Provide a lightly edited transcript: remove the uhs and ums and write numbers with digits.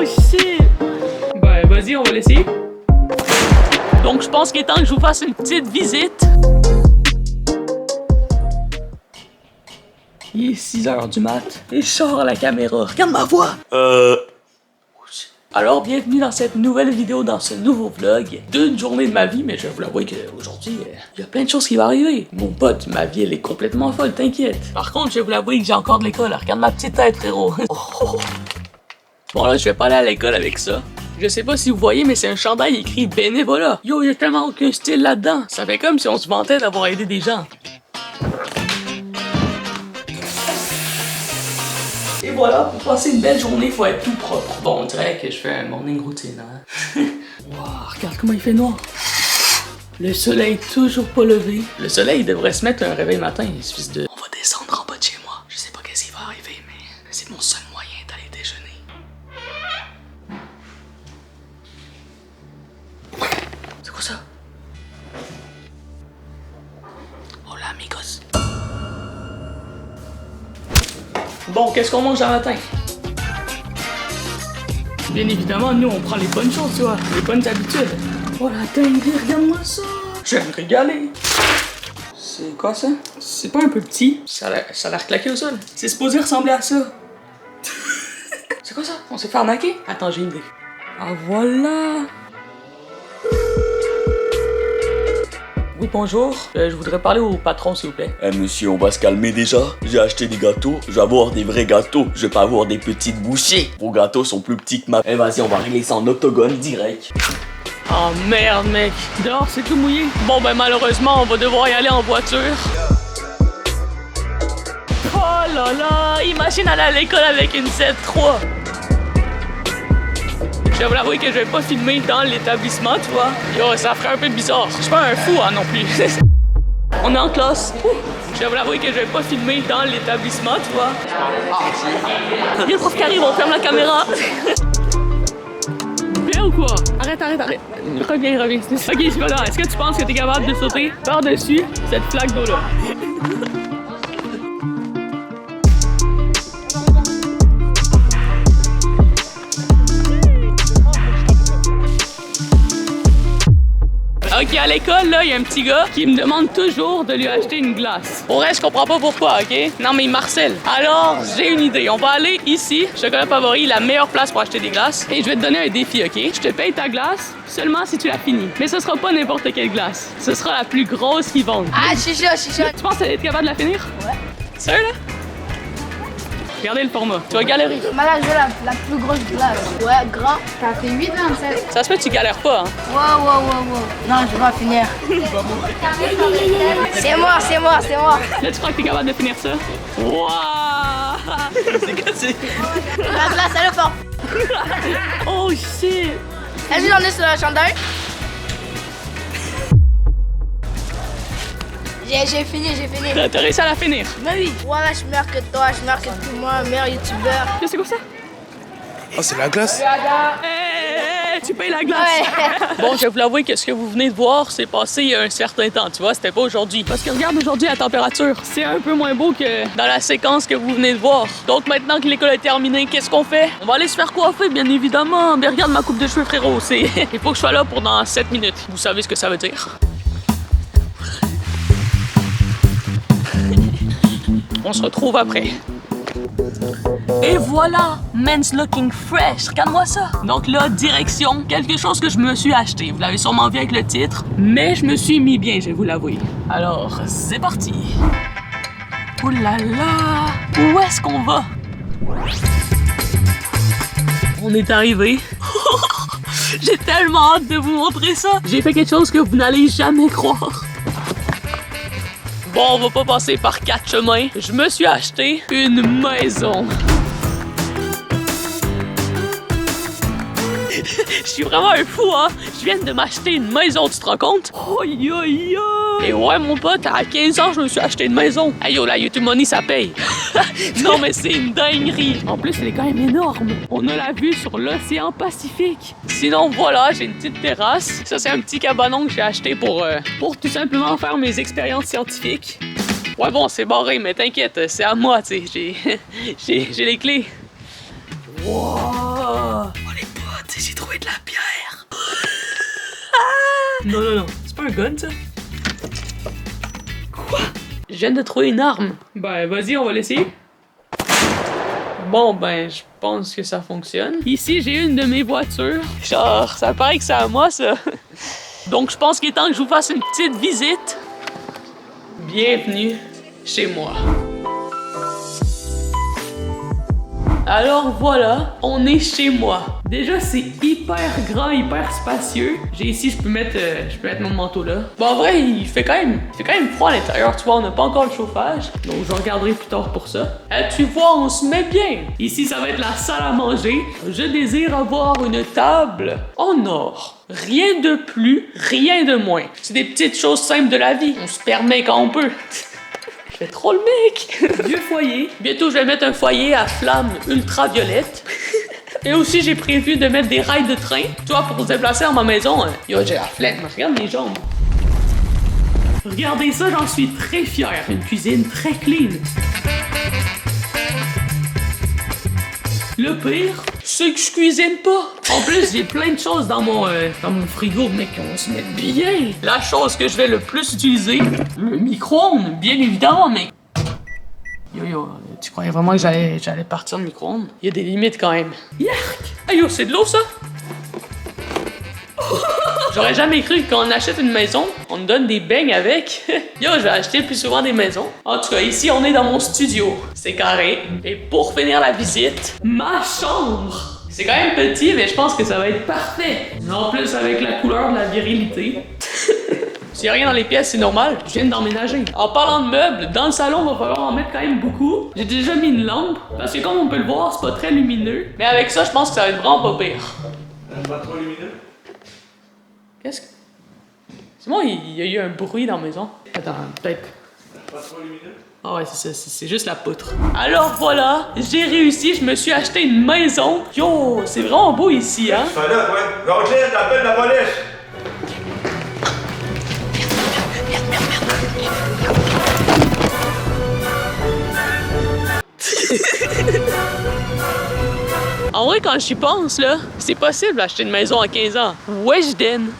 Oh shit! Ben vas-y, on va l'essayer. Donc je pense qu'il est temps que je vous fasse une petite visite. Il est 6h du mat et je sors à la caméra. Regarde ma voix! Alors, bienvenue dans cette nouvelle vidéo, dans ce nouveau vlog d'une journée de ma vie, mais je vais vous l'avouer qu'aujourd'hui, il y a plein de choses qui vont arriver. Mon pote, ma vie, elle est complètement folle, t'inquiète. Par contre, je vais vous l'avouer que j'ai encore de l'école. Regarde ma petite tête, frérot. Bon, là, je vais pas aller à l'école avec ça. Je sais pas si vous voyez, mais c'est un chandail écrit bénévolat. Yo, il y a tellement aucun style là-dedans. Ça fait comme si on se vantait d'avoir aidé des gens. Et voilà, pour passer une belle journée, il faut être tout propre. Bon, on dirait que je fais un morning routine, hein. Wow, regarde comment il fait noir. Le soleil est toujours pas levé. Le soleil devrait se mettre un réveil matin, espèce de... On va descendre en bas de chez moi. Je sais pas qu'est-ce qui va arriver, mais c'est mon seul moyen d'aller déjeuner. C'est quoi ça? Hola, amigos. Bon, qu'est-ce qu'on mange à matin? Bien évidemment, nous, on prend les bonnes choses, tu vois, les bonnes habitudes. Oh la dinguerie, regarde-moi ça! Je vais me régaler! C'est quoi ça? C'est pas un peu petit? Ça a l'air claqué au sol. C'est supposé ressembler à ça. C'est quoi ça? On s'est fait arnaquer? Attends, j'ai une idée. Ah voilà! Oui, bonjour. Je voudrais parler au patron, s'il vous plaît. Monsieur, on va se calmer déjà. J'ai acheté des gâteaux. Je vais avoir des vrais gâteaux. Je vais pas avoir des petites bouchées. Vos gâteaux sont plus petits que ma... Eh, vas-y, on va régler ça en octogone direct. Oh merde, mec. Dehors, c'est tout mouillé. Bon, ben malheureusement, on va devoir y aller en voiture. Oh là là, imagine aller à l'école avec une Z3. Je vais vous l'avouer que je vais pas filmer dans l'établissement, tu vois. Yo, ça ferait un peu bizarre. Je suis pas un fou, hein, non plus. On est en classe. Je vais vous l'avouer que je vais pas filmer dans l'établissement, tu vois. Il y a le prof qui arrive, on ferme la caméra. Bien ou quoi? Arrête. Reviens. Ok, je suis là. Est-ce que tu penses que t'es capable de sauter par-dessus cette flaque d'eau-là? Ok, à l'école, là, il y a un petit gars qui me demande toujours de lui acheter une glace. Pour vrai, je comprends pas pourquoi, ok? Non, mais il marcelle. Alors, j'ai une idée. On va aller ici, Chocolat Favori, la meilleure place pour acheter des glaces. Et je vais te donner un défi, ok? Je te paye ta glace seulement si tu l'as finie. Mais ce sera pas n'importe quelle glace. Ce sera la plus grosse qu'ils vendent. Ah, chicha. Tu penses être capable de la finir? Ouais. Sérieux, là? Regardez le format. Tu vas galérer. Malade, je veux la plus grosse glace. Ouais, grand. Ça fait 8,27. Ça se fait que tu galères pas, hein? Wow. Non, je vais pas finir. C'est moi. Là, tu crois que t'es capable de finir ça? Wouah! C'est cassé. La glace, elle est forte. Oh shit! Est-ce que j'en ai sur le chandail? J'ai fini. T'as réussi à la finir? Mais oui. Voilà, je suis meilleur que toi, je suis meilleur que tout le monde, meilleur youtubeur. C'est quoi ça? Oh, c'est la glace? Hey, tu payes la glace! Ouais. Bon, je vais vous l'avouer que ce que vous venez de voir, c'est passé il y a un certain temps, tu vois, c'était pas aujourd'hui. Parce que regarde aujourd'hui la température, c'est un peu moins beau que dans la séquence que vous venez de voir. Donc maintenant que l'école est terminée, qu'est-ce qu'on fait? On va aller se faire coiffer, bien évidemment. Mais regarde ma coupe de cheveux, frérot, c'est... Il faut que je sois là pour dans 7 minutes. Vous savez ce que ça veut dire? On se retrouve après. Et voilà, men's looking fresh. Regarde-moi ça. Donc là, direction, quelque chose que je me suis acheté. Vous l'avez sûrement vu avec le titre, mais je me suis mis bien, je vais vous l'avouer. Alors, c'est parti. Ouh là là, où est-ce qu'on va? On est arrivé. J'ai tellement hâte de vous montrer ça. J'ai fait quelque chose que vous n'allez jamais croire. Bon, on va pas passer par 4 chemins. Je me suis acheté une maison. Je suis vraiment un fou, hein? Je viens de m'acheter une maison, tu te rends compte? Et ouais, mon pote, à 15 ans, je me suis acheté une maison. Hey yo, la YouTube Money, ça paye. Non, mais c'est une dinguerie. En plus, elle est quand même énorme. On a la vue sur l'océan Pacifique. Sinon, voilà, j'ai une petite terrasse. Ça, c'est un petit cabanon que j'ai acheté pour tout simplement faire mes expériences scientifiques. Ouais, bon, c'est barré, mais t'inquiète, c'est à moi, tu sais. J'ai les clés. Wow! Non, non, non. C'est pas un gun, ça? Quoi? Je viens de trouver une arme. Ben, vas-y, on va l'essayer. Bon, ben, je pense que ça fonctionne. Ici, j'ai une de mes voitures. Genre, ça paraît que c'est à moi, ça. Donc, je pense qu'il est temps que je vous fasse une petite visite. Bienvenue chez moi. Alors voilà, on est chez moi. Déjà, c'est hyper grand, hyper spacieux. J'ai ici, je peux mettre mon manteau là. Bon, en vrai, il fait quand même froid à l'intérieur. Tu vois, on n'a pas encore le chauffage. Donc, je regarderai plus tard pour ça. Tu vois, on se met bien. Ici, ça va être la salle à manger. Je désire avoir une table en or. Rien de plus, rien de moins. C'est des petites choses simples de la vie. On se permet quand on peut. Je fais trop le mec! Vieux foyer. Bientôt, je vais mettre un foyer à flamme ultraviolette. Et aussi, j'ai prévu de mettre des rails de train. Tu vois, pour se déplacer dans ma maison. Yo, j'ai la flemme. Regarde mes jambes. Regardez ça, j'en suis très fier. Une cuisine très clean. Le pire, c'est que je cuisine pas. En plus, j'ai plein de choses dans mon frigo, mec, on se met bien. La chose que je vais le plus utiliser, le micro-ondes, bien évidemment, mec. Yo, tu croyais vraiment que j'allais partir de micro-ondes? Il y a des limites quand même. Yark! Ah yo, c'est de l'eau, ça? J'aurais jamais cru que quand on achète une maison, on nous donne des beignes avec. Yo, je vais acheter plus souvent des maisons. En tout cas, ici, on est dans mon studio. C'est carré. Et pour finir la visite, ma chambre. C'est quand même petit, mais je pense que ça va être parfait. En plus, avec la couleur de la virilité. S'il y a rien dans les pièces, c'est normal. Je viens d'emménager. En parlant de meubles, dans le salon, il va falloir en mettre quand même beaucoup. J'ai déjà mis une lampe, parce que comme on peut le voir, c'est pas très lumineux. Mais avec ça, je pense que ça va être vraiment pas pire. Pas trop lumineux? Qu'est-ce que... C'est moi, il y a eu un bruit dans la maison. Attends, peut-être... Pas trop lumineux? Ah ouais, c'est ça, c'est juste la poutre. Alors voilà, j'ai réussi, je me suis acheté une maison. Yo, c'est vraiment beau ici, hein? Fais là, ouais. Roger, t'appelles la police! En vrai, quand j'y pense, là, c'est possible d'acheter une maison à 15 ans. Wesh, den!